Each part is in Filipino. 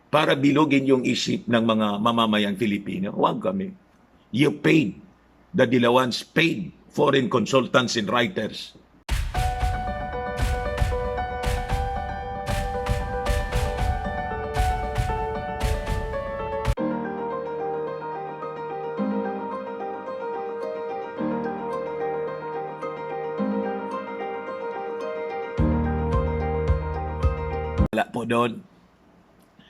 para bilogin yung isip ng mga mamamayang Filipino. Huwag kami. You paid, the Dilawans paid foreign consultants and writers. Wala po doon.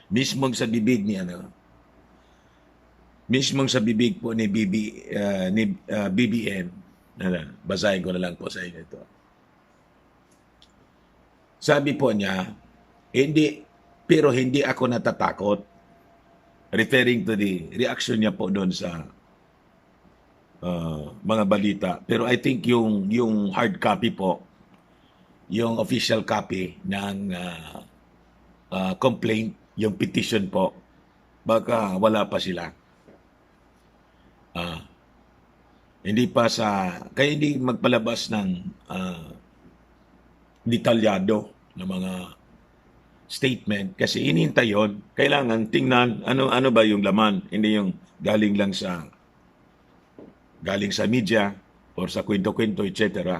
Mismong sa bibig ni mismong sa bibig po ni BBM. Basahin ko na lang po sa inyo ito. Sabi po niya, pero hindi ako natatakot. Referring to the reaction niya po doon sa mga balita. Pero I think yung hard copy po, yung official copy ng complaint, yung petition po, baka wala pa sila. Kaya hindi magpalabas ng detalyado na mga statement kasi inintay yun. Kailangan tingnan ano ba yung laman, hindi yung galing sa media or sa kwento-kwento, etc.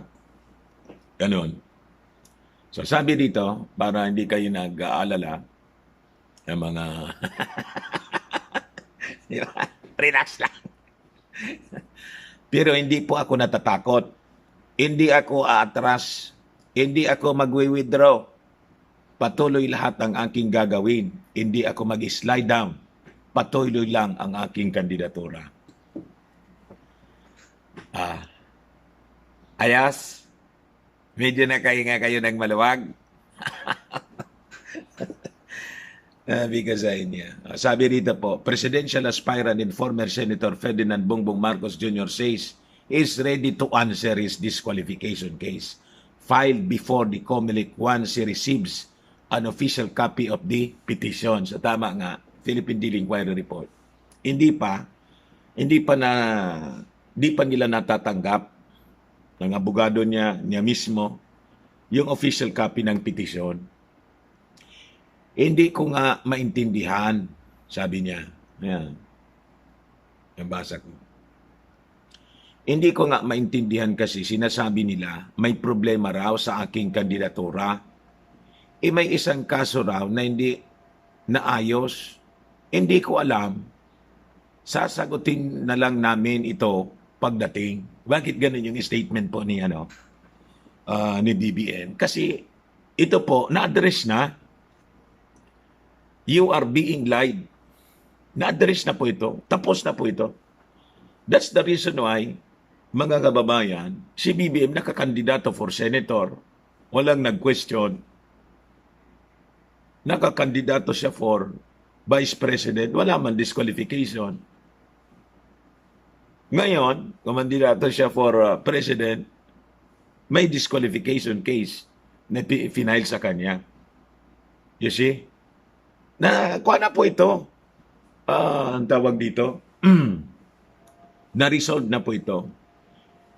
Ganon. So sabi dito, para hindi kayo nag-aalala ng mga relax lang. Pero hindi po ako natatakot. Hindi ako aatras. Hindi ako magwi-withdraw. Patuloy lahat ang aking gagawin. Hindi ako mag-slide down. Patuloy lang ang aking kandidatura. Ayas, medyo na kayo ng maluwag. Because sabi rito po, presidential aspirant and former Senator Ferdinand Bongbong Marcos Jr. says is ready to answer his disqualification case filed before the COMELEC once he receives an official copy of the petition. So tama nga, Philippine Daily Inquirer report. Hindi pa nila natatanggap ng abogado niya mismo yung official copy ng petition. Hindi ko nga maintindihan, sabi niya. Yan. Yung basa ko. Hindi ko nga maintindihan kasi sinasabi nila may problema raw sa aking kandidatura. May isang kaso raw na hindi naayos. Hindi ko alam. Sasagutin na lang namin ito pagdating. Bakit ganun yung statement po ni BBM? Kasi ito po, na-address na. You are being lied. Na-address na po ito. Tapos na po ito. That's the reason why, mga kababayan, si BBM nakakandidato for senator. Walang nag-question. Nakakandidato siya for vice president. Wala man disqualification. Ngayon, kumandidato siya for president, may disqualification case na final sa kanya. You see? Kuha na po ito. Ang tawag dito, na-resolve na po ito.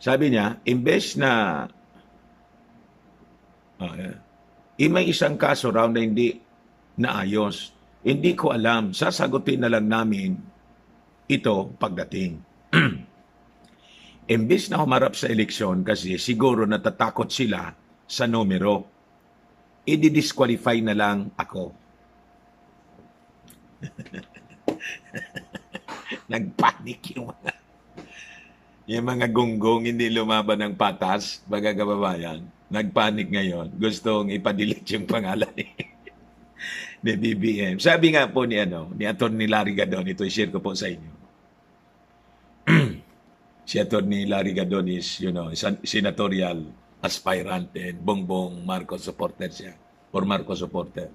Sabi niya, imbes na may isang kaso raw na hindi naayos. Hindi ko alam. Sasagutin na lang namin ito pagdating. Imbes na humarap sa eleksyon kasi siguro natatakot sila sa numero, i-disqualify na lang ako. Nagpanik yung mga gunggong hindi lumaban ng patas, mga kababayan. Nagpanik ngayon. Gustong ipadelete yung pangalan ni BBM. Sabi nga po ni Atty. Larry Gadon, ito i-share ko po sa inyo. Si Atty. Larry Gadon is, senatorial aspirant and Bongbong Marcos supporter siya. Or Marcos supporter.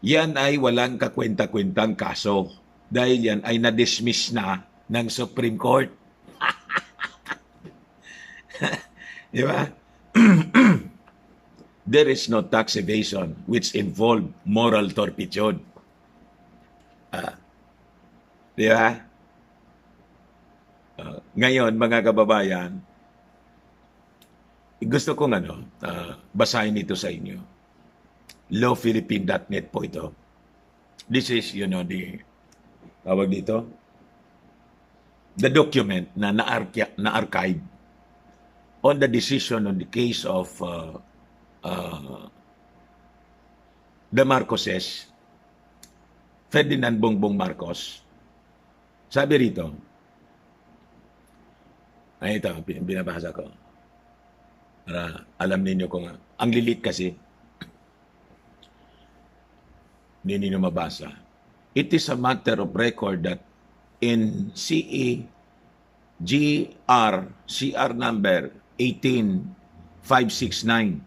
Yan ay walang kakwenta-kwentang kaso dahil yan ay na-dismiss na ng Supreme Court. Di ba? There is no tax evasion which involve moral turpitude. Di ba? Ngayon, mga kababayan, gusto kong basahin ito sa inyo. lawphilippine.net po ito. This is, the, tawag dito, the document na-archive on the decision on the case of the Marcoses, Ferdinand Bongbong Marcos. Sabi rito, ay ito, binabasa ko. Para alam ninyo kung, ang lilit kasi, hindi ninyo mabasa. It is a matter of record that in CR number 18569,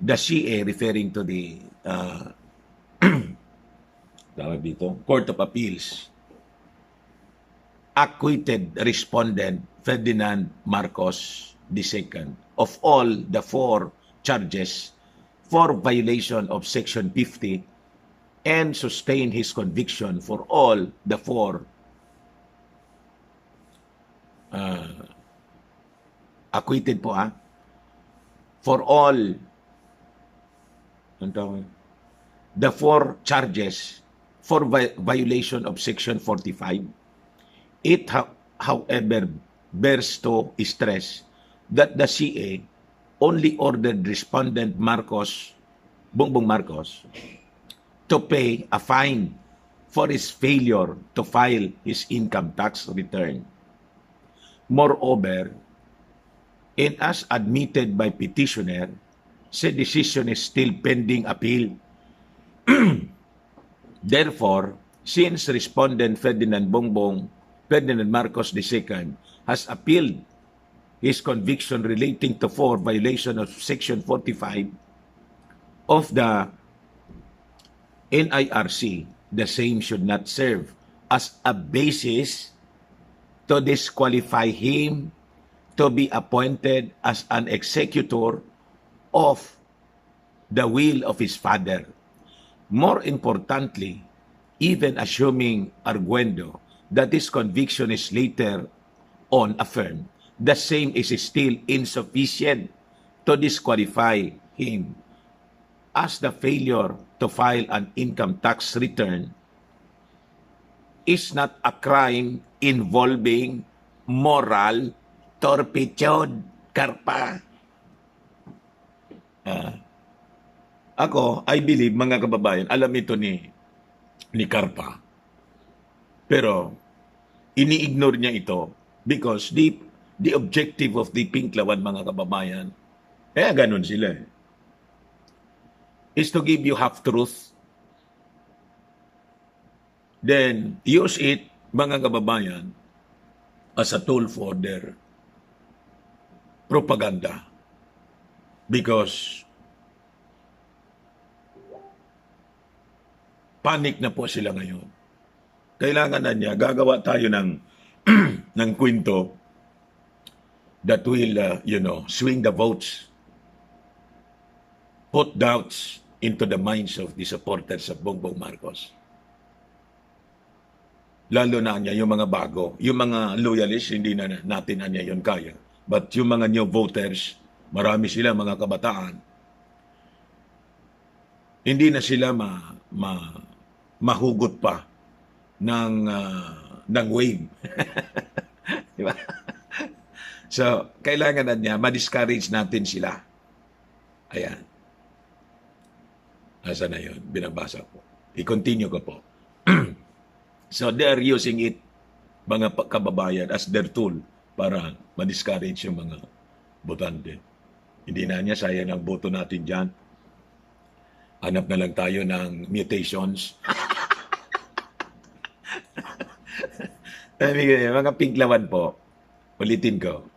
the CA referring to the tawag dito, Court of Appeals, acquitted respondent Ferdinand Marcos II of all the 4 charges for violation of Section 50 and sustained his conviction for all the 4 acquitted po for all the 4 charges for violation of Section 45. It, however, bears to stress that the CA only ordered respondent Bongbong Marcos, to pay a fine for his failure to file his income tax return. Moreover, and as admitted by petitioner, said decision is still pending appeal. Therefore, since respondent Ferdinand Marcos II has appealed his conviction relating to 4 violation of Section 45 of the NIRC, the same should not serve as a basis to disqualify him to be appointed as an executor of the will of his father. More importantly, even assuming arguendo that this conviction is later on affirmed, the same is still insufficient to disqualify him, as the failure to file an income tax return is not a crime involving moral turpitude, Karpa. Ako, I believe, mga kababayan, alam ito ni Karpa. Pero, ini-ignore niya ito because the objective of the Pinklawan, mga kababayan, ganun sila is to give you half-truth. Then, use it, mga kababayan, as a tool for their propaganda. Because panic na po sila ngayon. Kailangan na niya, gagawa tayo ng ng kwento that will, swing the votes, put doubts into the minds of the supporters of Bongbong Marcos. Lalo na niya, yung mga bago, yung mga loyalists, hindi na natin niya yun kaya. But yung mga new voters, marami sila, mga kabataan, hindi na sila mahugot pa ng wave. Diba? So, kailangan na niya, ma-discourage natin sila. Ayan. Asa na yun? Binabasa ko. I-continue ko po. So, they are using it, mga kababayan, as their tool para ma-discourage yung mga botante. Hindi na niya, sayang ang boto natin dyan. Hanap na lang tayo ng mutations. Mga Pinklawan po, ulitin ko,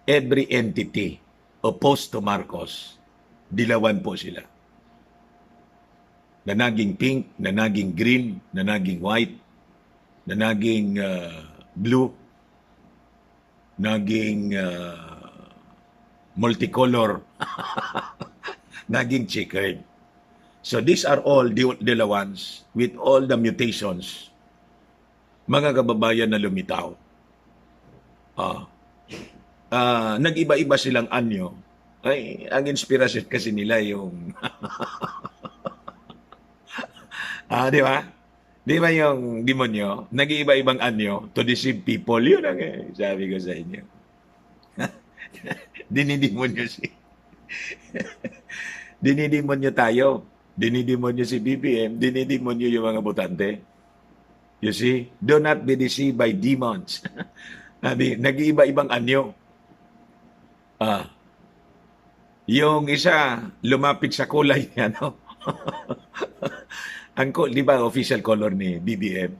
every entity opposed to Marcos, dilawan po sila. Na naging pink, na naging green, na naging white, na naging blue, naging multicolor, naging checkered. So these are all dilawans with all the mutations, mga kababayan na lumitaw. Nag-iba-iba silang anyo. Ay, ang inspirasyon kasi nila yung Di ba? Di ba yung demonyo, nag-iiba-ibang anyo to deceive people? Yun ang sabi ko sa inyo. Dinidemonyo dinidemonyo tayo. Dinidemonyo si BBM, dinidemonyo yung mga botante. You see? Do not be deceived by demons. Sabi, nag-iiba-ibang anyo. Ah, yung isa, lumapit sa kulay niya, no? Di ba, official color ni BBM?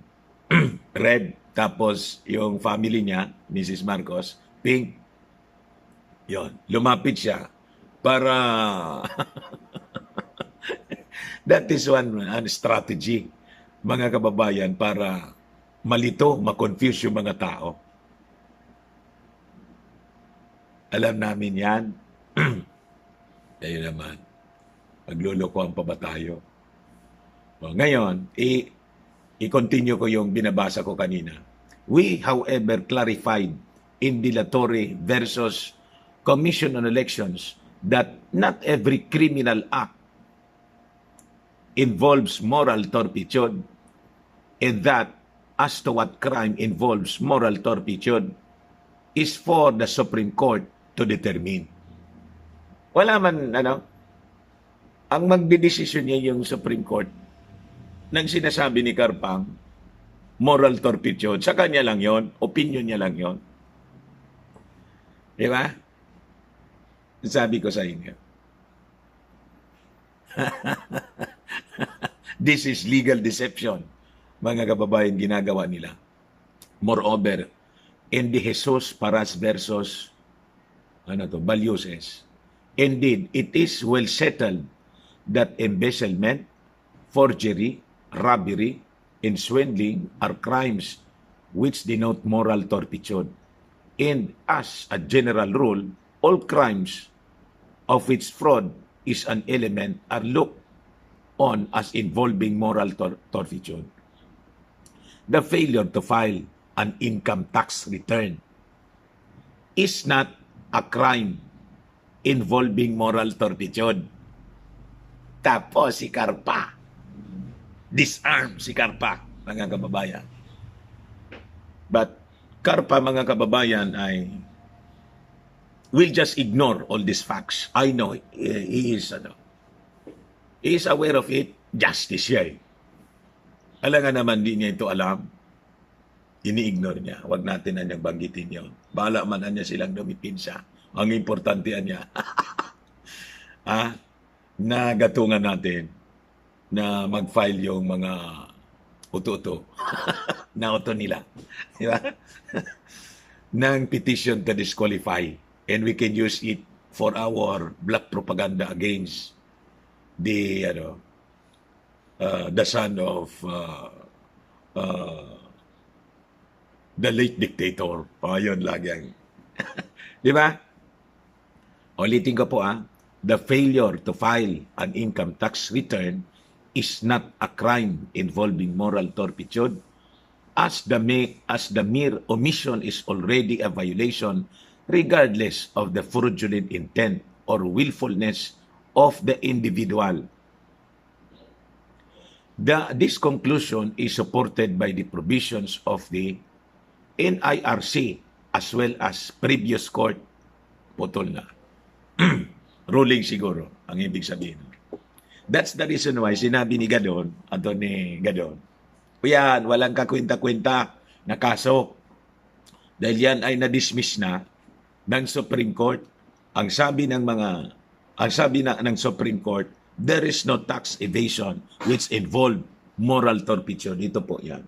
Red. Tapos, yung family niya, Mrs. Marcos, pink. Yon, lumapit siya para that is one strategy, mga kababayan, para malito, makonfuse yung mga tao. Alam namin yan. Tayo naman, maglulukoan pa ba tayo? Ngayon, i-continue ko yung binabasa ko kanina. We, however, clarified in dilatory versus Commission on Elections that not every criminal act involves moral turpitude, and that as to what crime involves moral turpitude is for the Supreme Court to determine. Wala man, ang magdidesisyon niya yung Supreme Court nang sinasabi ni Carpang, moral turpitude. Sa kanya lang yon, opinion niya lang yon. Di ba? Sabi ko sa inyo. This is legal deception. Mga kababayan, ginagawa nila. Moreover, in the Jesus Paras versus Balyoses, indeed, it is well settled that embezzlement, forgery, robbery, and swindling are crimes which denote moral turpitude. And as a general rule, all crimes of which fraud is an element are looked on as involving moral turpitude. The failure to file an income tax return is not a crime involving moral turpitude. Tapos si Carpa, disarm si Carpa, mga kababayan. But Carpa, mga kababayan, will just ignore all these facts. I know he is aware of it. Justice siya eh. Alam nga naman, di niya ito alam. Ini-ignore niya. Huwag natin na niyang banggitin yun. Bahala man niya silang dumipinsa. Ang importante niya, nagatungan natin na mag-file yung mga uto-uto na uto nila. Di ba? Ng petition to disqualify. And we can use it for our black propaganda against the son of the late dictator. Yun lang yan. Di ba? Ulitin ko po the failure to file an income tax return is not a crime involving moral turpitude, as the mere omission is already a violation regardless of the fraudulent intent or willfulness of the individual. This conclusion is supported by the provisions of the NIRC as well as previous court. Putol na. Ruling siguro, ang ibig sabihin. That's the reason why sinabi ni Gadon, Atty. Gadon, yan, walang kakwenta-kwenta na kaso. Dahil yan ay na-dismiss na ng Supreme Court. Ang sabi ng Supreme Court, there is no tax evasion which involve moral turpitude. Ito po yan.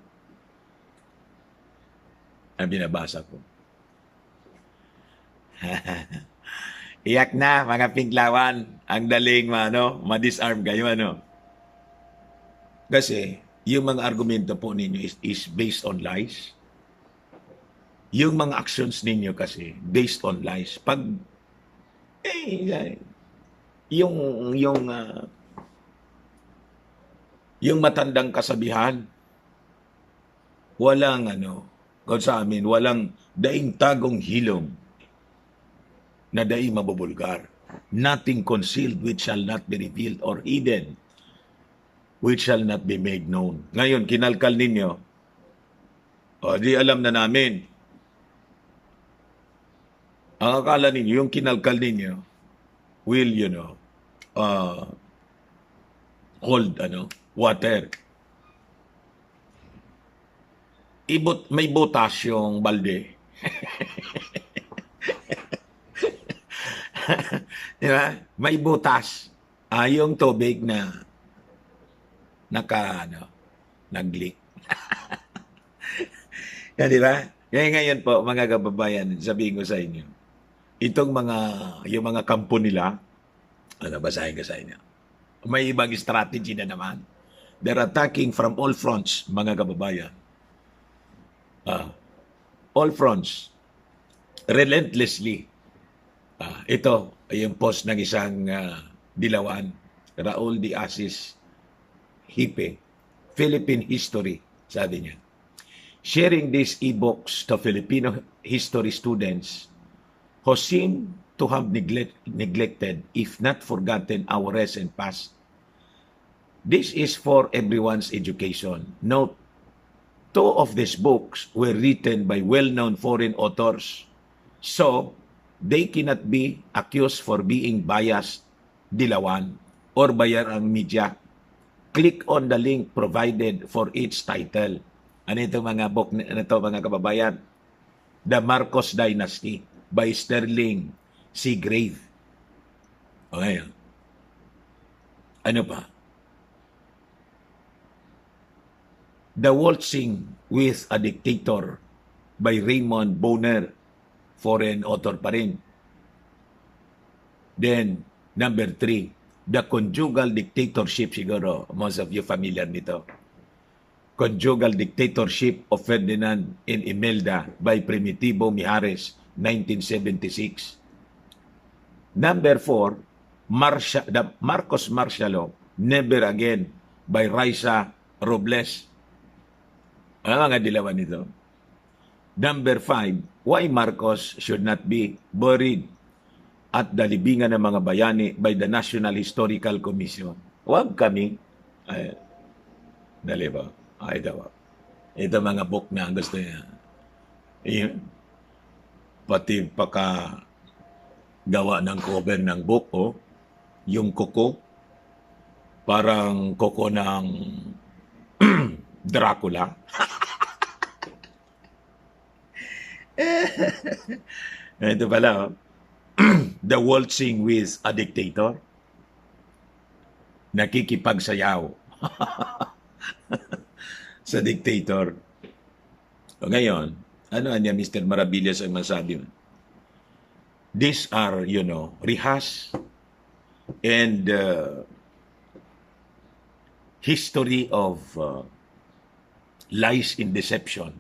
Ang binabasa ko. Iyak na, mga pinklawan. Ang daling ma-disarm kayo, Kasi, yung mga argumento po ninyo is based on lies. Yung mga actions ninyo kasi, based on lies. Pag, yung matandang kasabihan, walang kung sa amin, walang daing tagong hilom na daing mabubulgar. Nothing concealed which shall not be revealed or hidden, which shall not be made known. Ngayon, kinalkal ninyo, di alam na namin. Ang akala ninyo, yung kinalkal ninyo, will, hold, water. May butas yung balde. Di ba? May butas. Yung tubig na nag-leak. Yan, di ba? Kaya ngayon po, mga kababayan, sabihin ko sa inyo, yung mga kampo nila, basahin ko sa inyo. May ibang strategy na naman. They're attacking from all fronts, mga kababayan. All fronts. Relentlessly. Ito, yung post ng isang dilawan, Raul de Asis Hipe, Philippine History, sabi niya. Sharing these e-books to Filipino history students who seem to have neglected, if not forgotten, our recent past. This is for everyone's education. Note, 2 of these books were written by well-known foreign authors, so they cannot be accused for being biased, dilawan, or bayarang media. Click on the link provided for each title. Ano itong mga book na ito, mga kababayan? The Marcos Dynasty by Sterling Seagrave. Okay. Ano pa? The Waltzing with a Dictator by Raymond Bonner. Foreign author pa rin. Then, number 3, The Conjugal Dictatorship, siguro, most of you familiar nito. Conjugal Dictatorship of Ferdinand and Imelda by Primitivo Mijares, 1976. Number 4, the Marcos Martial Law, Never Again by Raisa Robles. Ano nga dilawan nito? Number 5, Why Marcos Should Not Be Buried at the Libingan ng mga Bayani by the National Historical Commission. Huwag kami. Dali ba? Ito mga book na gusto niya. Pati paka gawa ng cover ng book, yung kuko, parang kuko ng Dracula. Ito pala, The Waltzing with a Dictator. Nakikipagsayaw sa dictator. O ngayon, ano niya Mr. Maravillas ang masabi mo? These are, rehash and history of lies in deception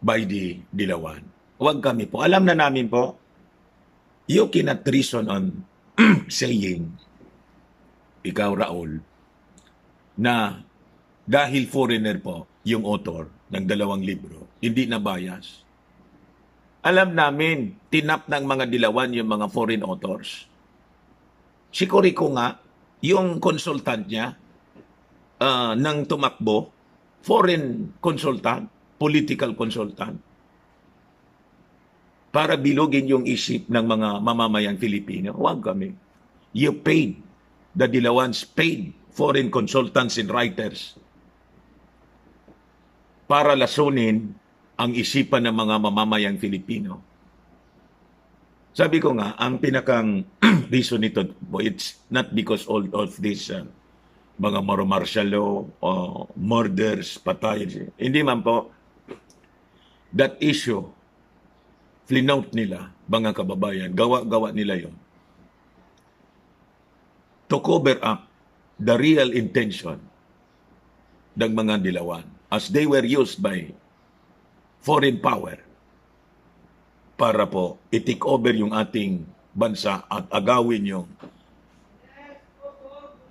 by the Dilawan. Huwag kami po. Alam na namin po, you cannot reason on saying, ikaw Raul, na dahil foreigner po yung author ng 2 libro, hindi na bias. Alam namin, tinap ng mga Dilawan yung mga foreign authors. Si Corico nga, yung consultant niya ng tumakbo, foreign consultant, political consultant, para bilugin yung isip ng mga mamamayang Filipino. Huwag kami. You paid, the Dilawans paid foreign consultants and writers para lasunin ang isipan ng mga mamamayang Filipino. Sabi ko nga, ang pinakang reason nito, it's not because all of this mga martial law, murders, patay. Hindi man po. That issue, flinout nila, mga kababayan, gawa-gawa nila yon to cover up the real intention ng mga Dilawan as they were used by foreign power para po i-take over yung ating bansa at agawin yung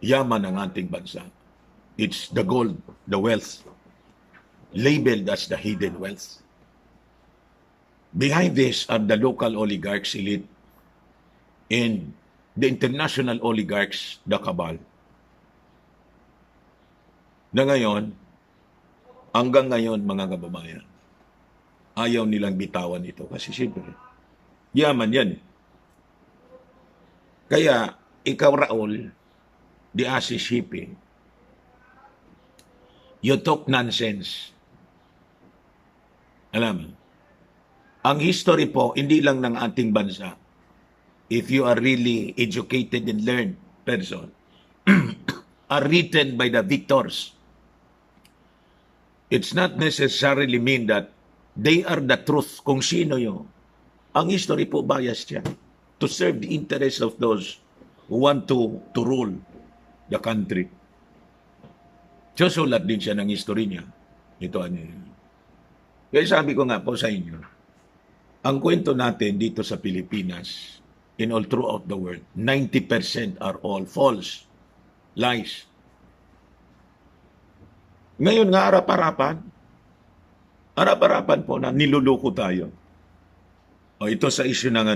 yaman ng ating bansa. It's the gold, the wealth, labeled as the hidden wealth. Behind this are the local oligarchs elite and the international oligarchs, the cabal. Na ngayon, hanggang ngayon mga kababayan, ayaw nilang bitawan ito kasi siyempre, yaman yan. Kaya, ikaw Raul, the Asi Shipping, you talk nonsense. Alam mo, ang history po, hindi lang ng ating bansa. If you are really educated and learned person, are written by the victors. It's not necessarily mean that they are the truth kung sino yun. Ang history po biased yan to serve the interests of those who want to rule the country. Susulat din siya ng history niya. Ito ano yun. Kaya sabi ko nga po sa inyo, ang kwento natin dito sa Pilipinas, in all throughout the world, 90% are all false, lies. Ngayon nga harap-harapan po na niluloko tayo. O ito sa issue ng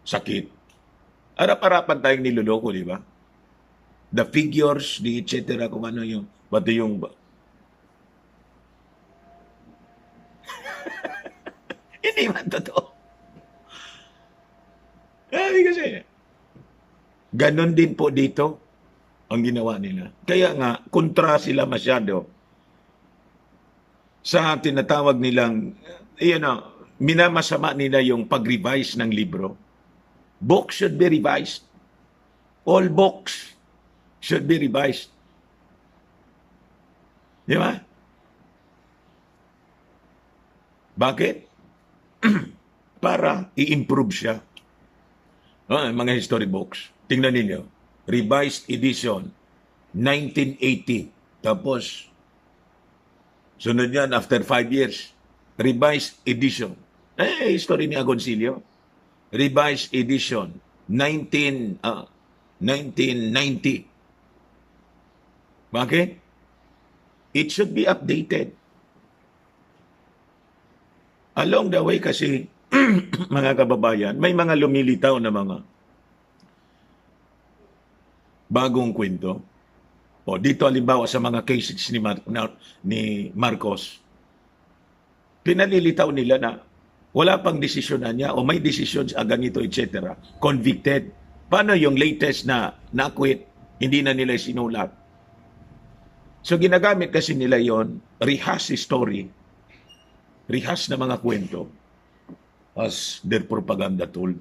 sakit. Harap-harapan tayong niluloko, di ba? The figures, the etc. kung ano yung, pati yung hindi man totoo. Kasi, ganon din po dito ang ginawa nila. Kaya nga, kontra sila masyado sa tinatawag nilang, minamasama nila yung pag-revise ng libro. Books should be revised. All books should be revised. Di ba? Bakit? Para i-improve siya. Mga history books. Tingnan ninyo. Revised edition, 1980. Tapos, sunod yan, after 5 years, revised edition. History ni Agoncillo. Revised edition, 1990. Bakit? It should be updated. Along the way kasi, mga kababayan, may mga lumilitaw na mga bagong kwento. O dito halimbawa sa mga cases ni Marcos, pinalilitaw nila na wala pang desisyonan niya o may desisyon sa ganito, etc. Convicted. Paano yung latest na na-acquit, hindi na nila sinulat? So ginagamit kasi nila yon rehash story, rehash na mga kwento as their propaganda tool.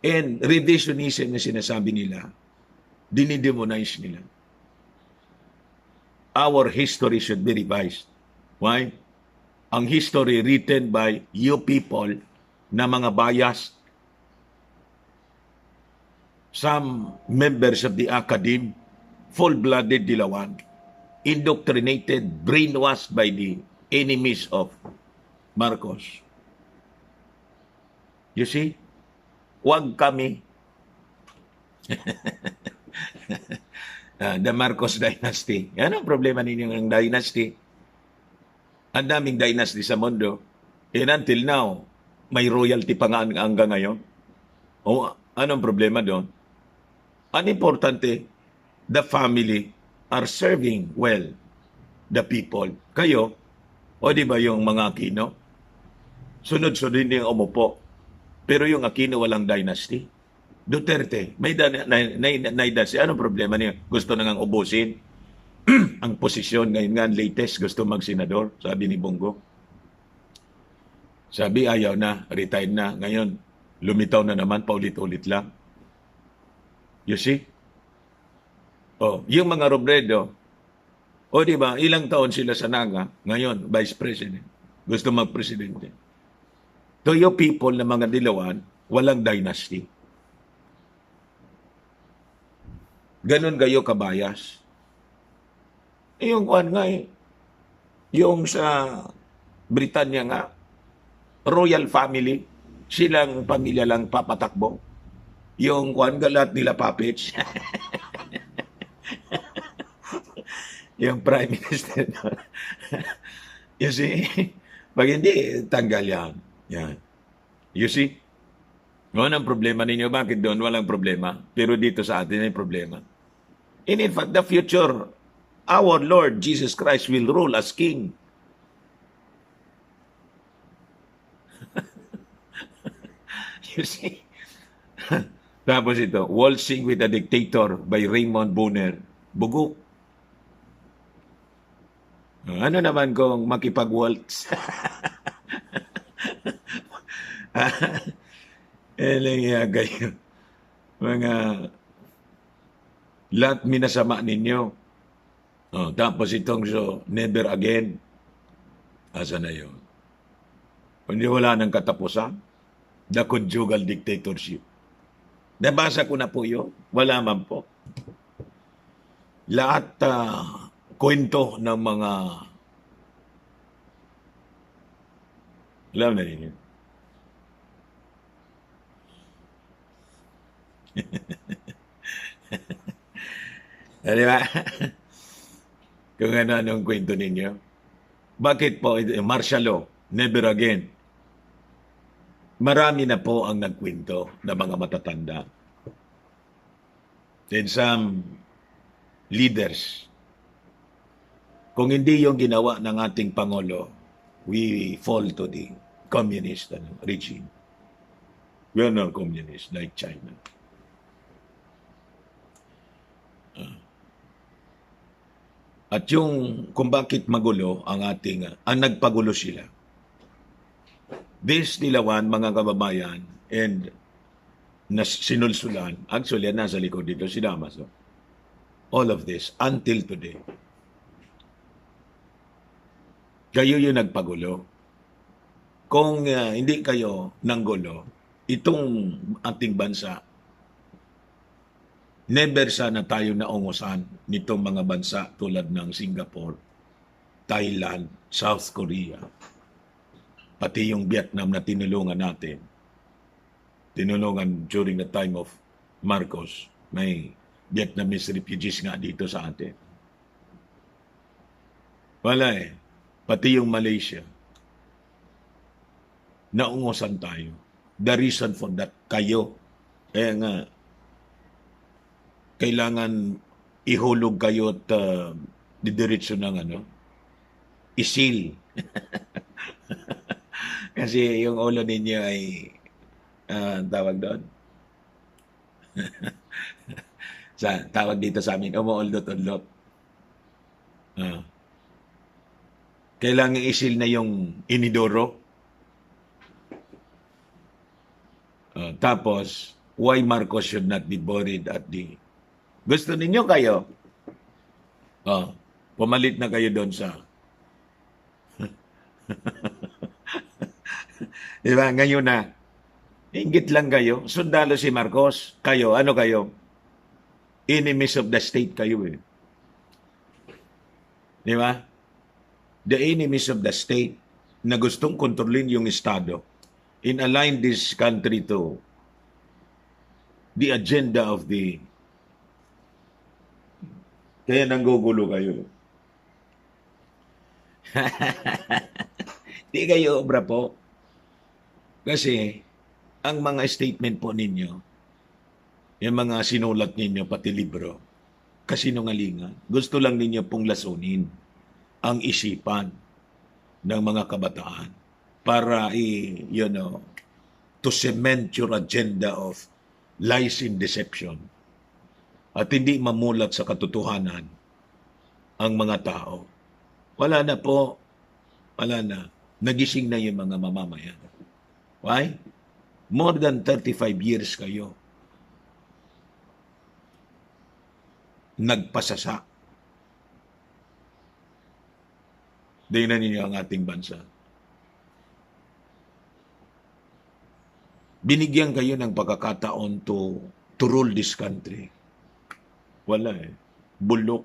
And revisionism na sinasabi nila, dinidemonize nila. Our history should be revised. Why? Ang history written by you people na mga biased, some members of the academe, full-blooded Dilawan, indoctrinated, brainwashed by the enemies of Marcos. You see? Huwag kami. The Marcos dynasty. Yan ang problema ninyo ng dynasty. Ang daming dynasty sa mundo. And until now, may royalty pa nga hanggang ngayon. O, anong problema doon? Ang importante, the family are serving well the people. Kayo, o di ba yung mga Aquino? Sunod-sunod din yung umupo. Pero yung Aquino walang dynasty. Duterte, may dynasty. Anong problema niya? Gusto na ngang ubusin ang posisyon. Ngayon nga, latest, gusto mag-senador, sabi ni Bongo. Sabi, ayaw na, retired na. Ngayon, lumitaw na naman, paulit-ulit lang. You see? Yung mga Robredo, di ba, ilang taon sila sa Naga, ngayon, Vice President. Gusto mag-presidente. To you people na mga Dilawan, walang dynasty. Ganon kayo kabayas. Yung kuwan nga yung sa Britanya nga, royal family, silang pamilya lang papatakbo. Yung kuwan nga lahat nila puppets. Yung Prime Minister. You see? Pag hindi, tanggal yan. Yan. You see? Ngayon ang problema ninyo, bakit doon walang problema? Pero dito sa atin ay problema. And in fact, the future, our Lord Jesus Christ will rule as King. You see? Tapos ito, Waltzing with a Dictator by Raymond Bonner. Bugok. Ano naman kung makipag-waltz? Kayo. Mga lahat minasama ninyo. Tapos itong never again. Asa na yun? Hindi wala nang katapusan. The conjugal dictatorship. Nabasa ko na po yun. Wala man po. Lahat kwento ng mga alam na ninyo. Di ba? Kung ano-anong kwento ninyo. Bakit po martial law, never again? Marami na po ang nagkwento na mga matatanda. And some leaders, kung hindi yung ginawa ng ating Pangulo, we fall to the communist regime. We are not communist like China. At yung kung bakit magulo ang ating, ang nagpagulo sila. This Dilawan, mga kababayan, and sinulsulan, actually, nasa likod dito si Damaso. All of this, until today. Kayo yung nagpagulo. Kung hindi kayo nanggulo, itong ating bansa, never sana tayo naungusan nitong mga bansa tulad ng Singapore, Thailand, South Korea, pati yung Vietnam na tinulungan natin. Tinulungan during the time of Marcos. May Vietnamese refugees nga dito sa atin. Wala eh. Pati yung Malaysia. Naungusan tayo. The reason for that, kayo. Kaya nga, kailangan ihulog kayo at didiretso ng isil. Kasi yung ulo ninyo ay tawag doon. Tawag dito sa amin, umuuldot-uldot. Kailangan isil na yung inidoro. Tapos, why Marcos should not be buried at the... Gusto ninyo kayo? Pumalit na kayo doon sa... Diba? Ngayon na, inggit lang kayo. Sundalo si Marcos. Kayo, ano kayo? Enemies of the state kayo eh. Diba? The enemies of the state na gustong kontrolin yung Estado and align this country to the agenda of the... Kaya nanggugulo kayo. Di kayo obra po. Kasi, ang mga statement po ninyo, yung mga sinulat ninyo, pati libro, kasinungalingan. Gusto lang ninyo pong lasunin ang isipan ng mga kabataan para to cement your agenda of lies and deception at hindi mamulat sa katotohanan ang mga tao. Wala na po. Wala na. Nagising na yung mga mamamayan. Why? More than 35 years kayo nagpasasa. Tingnan ninyo ang ating bansa. Binigyan kayo ng pagkakataon to rule this country. Wala eh. Bulok.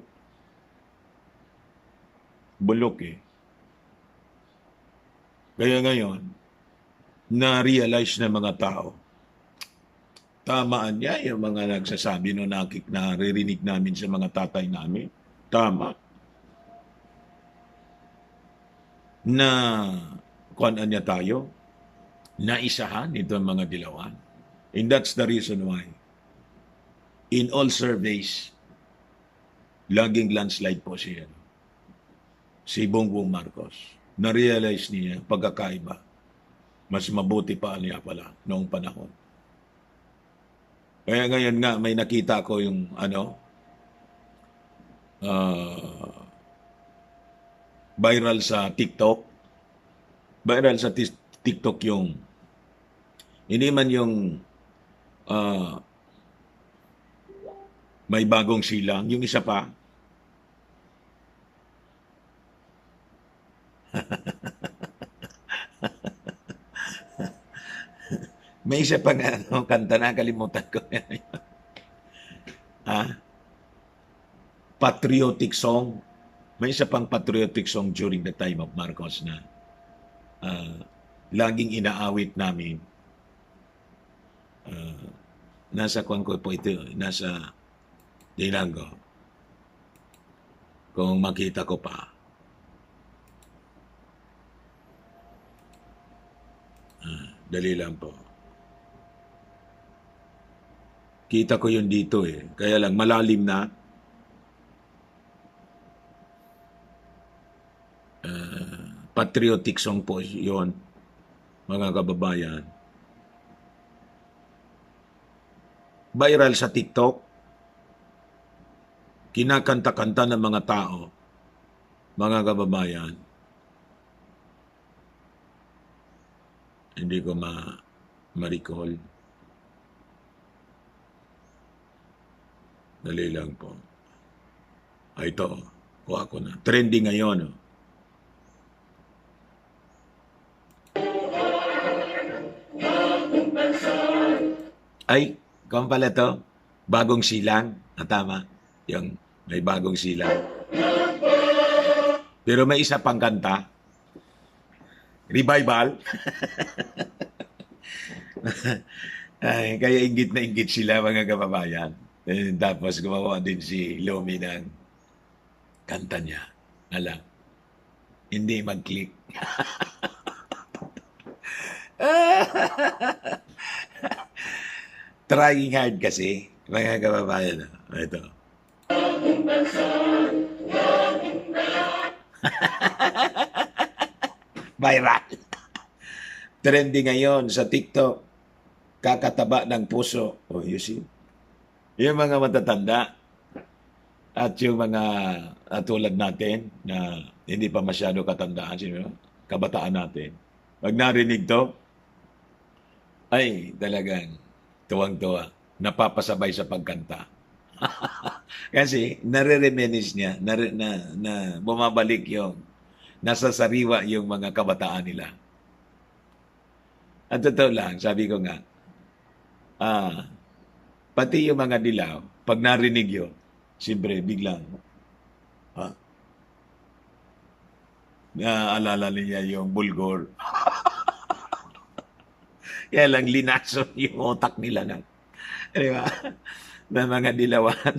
Bulok eh. Kaya ngayon, na-realize ng mga tao, tamaan niya yung mga nagsasabi no naririnig namin sa mga tatay namin. Tama. Na kuhaan niya tayo, naisahan itong mga Dilawan. And that's the reason why in all surveys, laging landslide po si Bongbong Marcos. Na-realize niya pagkakaiba. Mas mabuti pa niya pala noong panahon. Kaya ngayon nga may nakita ko yung viral sa TikTok. Viral sa TikTok yung hindi man yung may bagong silang, yung isa pa may isa pa nga kanta na kalimutan ko. Patriotic song. May isa pang patriotic song during the time of Marcos na laging inaawit namin. Nasa kwan ko po ito, nasa Dinango. Kung makita ko pa. Dali lang po. Kita ko yun dito Kaya lang malalim na. Patriotic song po yun, mga kababayan. Viral sa TikTok. Kinakanta-kanta ng mga tao, mga kababayan. Hindi ko ma-recall. Dali lang po. Ito, kuha ko na. Trending ngayon. Ay, kung pala to, bagong silang. Tama, yung may bagong silang. Pero may isa pang kanta. Revival. Ay, kaya inggit na inggit sila, mga kababayan. Tapos gumawa din si Lomi ng kanta niya. Alam, hindi mag-click. Trying hard kasi, mga kababayan. Ito. Viral. Trending ngayon sa TikTok. Kakataba ng puso. Oh, you see? Yung mga matatanda at yung mga tulad natin na hindi pa masyado katandaan, kabataan natin. Pag narinig to, ay talagang tuwang-tuwa, napapasabay sa pagkanta. Kasi nare-reminisce niya, na bumabalik yung, nasa sariwa yung mga kabataan nila. At totoo lang, sabi ko nga, pati yung mga dilaw, pag narinig yun, siyempre biglang, naalala niya yung bulgor. Kaya lang linason yung utak nila di ba? Na mga dilawan.